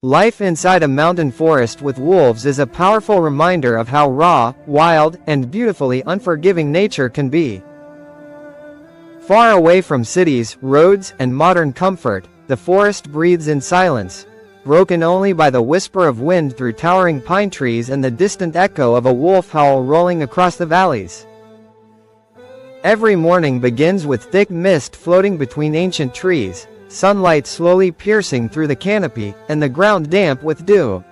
Life inside a mountain forest with wolves is a powerful reminder of how raw, wild, and beautifully unforgiving nature can be. Far away from cities, roads, and modern comfort, the forest breathes in silence, broken only by the whisper of wind through towering pine trees and the distant echo of a wolf howl rolling across the valleys. Every morning begins with thick mist floating between ancient trees, sunlight slowly piercing through the canopy, and the ground damp with dew.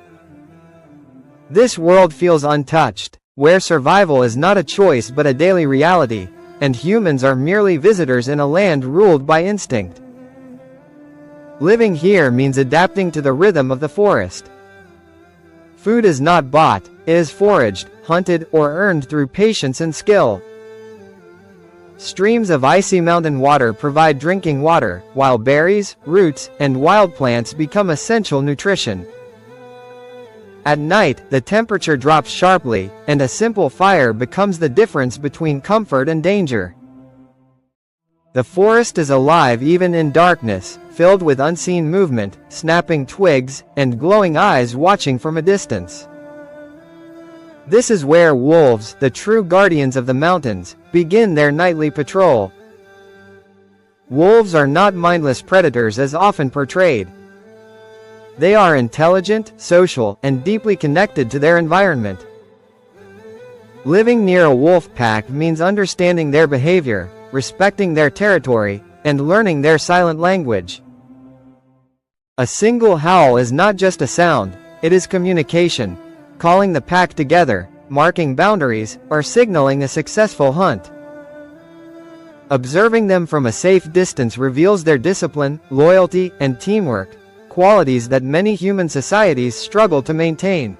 This world feels untouched, where survival is not a choice but a daily reality, and humans are merely visitors in a land ruled by instinct. Living here means adapting to the rhythm of the forest. Food is not bought, it is foraged, hunted, or earned through patience and skill. Streams of icy mountain water provide drinking water, while berries, roots, and wild plants become essential nutrition. At night, the temperature drops sharply, and a simple fire becomes the difference between comfort and danger. The forest is alive even in darkness, filled with unseen movement, snapping twigs, and glowing eyes watching from a distance. This is where wolves, the true guardians of the mountains, begin their nightly patrol. Wolves are not mindless predators as often portrayed. They are intelligent, social, and deeply connected to their environment. Living near a wolf pack means understanding their behavior, respecting their territory, and learning their silent language. A single howl is not just a sound, it is communication, calling the pack together, marking boundaries, or signaling a successful hunt. Observing them from a safe distance reveals their discipline, loyalty, and teamwork, qualities that many human societies struggle to maintain.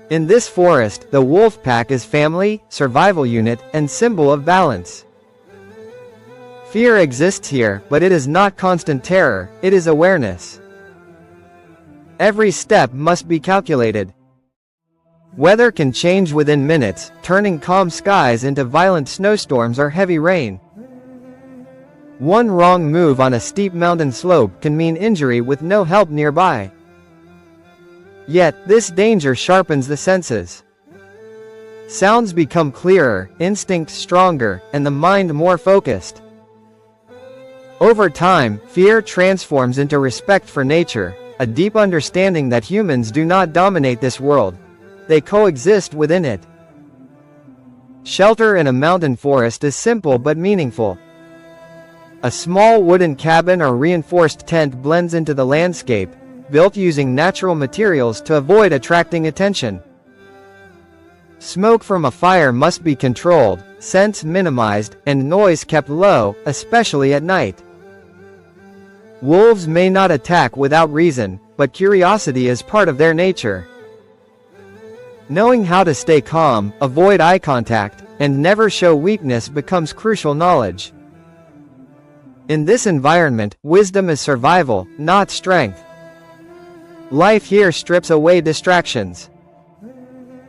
In this forest, the wolf pack is family, survival unit, and symbol of balance. Fear exists here, but it is not constant terror, it is awareness. Every step must be calculated. Weather can change within minutes, turning calm skies into violent snowstorms or heavy rain. One wrong move on a steep mountain slope can mean injury with no help nearby. Yet, this danger sharpens the senses. Sounds become clearer, instincts stronger, and the mind more focused. Over time, fear transforms into respect for nature, a deep understanding that humans do not dominate this world. They coexist within it. Shelter in a mountain forest is simple but meaningful. A small wooden cabin or reinforced tent blends into the landscape, built using natural materials to avoid attracting attention. Smoke from a fire must be controlled, scents minimized, and noise kept low, especially at night. Wolves may not attack without reason, but curiosity is part of their nature. Knowing how to stay calm, avoid eye contact, and never show weakness becomes crucial knowledge. In this environment, wisdom is survival, not strength. Life here strips away distractions.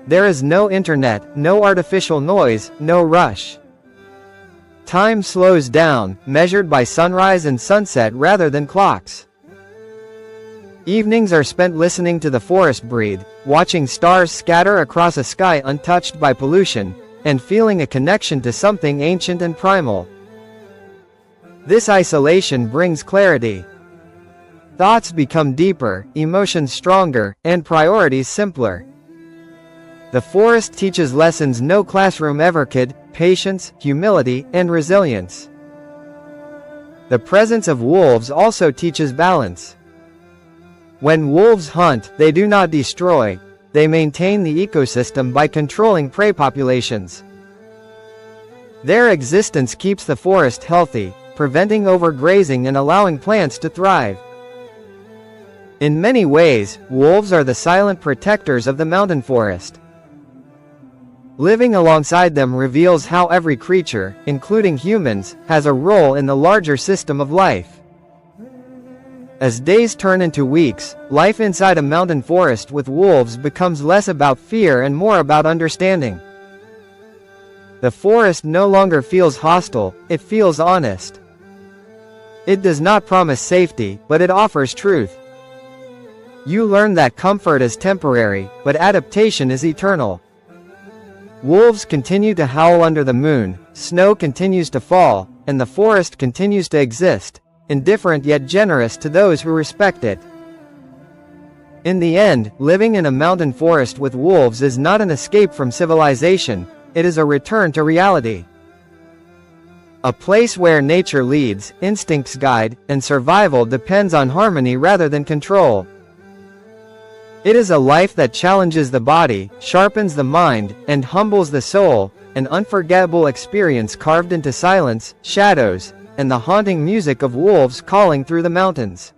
There is no internet, no artificial noise, no rush. Time slows down, measured by sunrise and sunset rather than clocks. Evenings are spent listening to the forest breathe, watching stars scatter across a sky untouched by pollution, and feeling a connection to something ancient and primal. This isolation brings clarity. Thoughts become deeper, emotions stronger, and priorities simpler. The forest teaches lessons no classroom ever could: patience, humility, and resilience. The presence of wolves also teaches balance. When wolves hunt, they do not destroy, they maintain the ecosystem by controlling prey populations. Their existence keeps the forest healthy, preventing overgrazing and allowing plants to thrive. In many ways, wolves are the silent protectors of the mountain forest. Living alongside them reveals how every creature, including humans, has a role in the larger system of life. As days turn into weeks, life inside a mountain forest with wolves becomes less about fear and more about understanding. The forest no longer feels hostile, it feels honest. It does not promise safety, but it offers truth. You learn that comfort is temporary, but adaptation is eternal. Wolves continue to howl under the moon, snow continues to fall, and the forest continues to exist, indifferent yet generous to those who respect it. In the end, living in a mountain forest with wolves is not an escape from civilization, it is a return to reality. A place where nature leads, instincts guide, and survival depends on harmony rather than control. It is a life that challenges the body, sharpens the mind, and humbles the soul, an unforgettable experience carved into silence, shadows, and the haunting music of wolves calling through the mountains.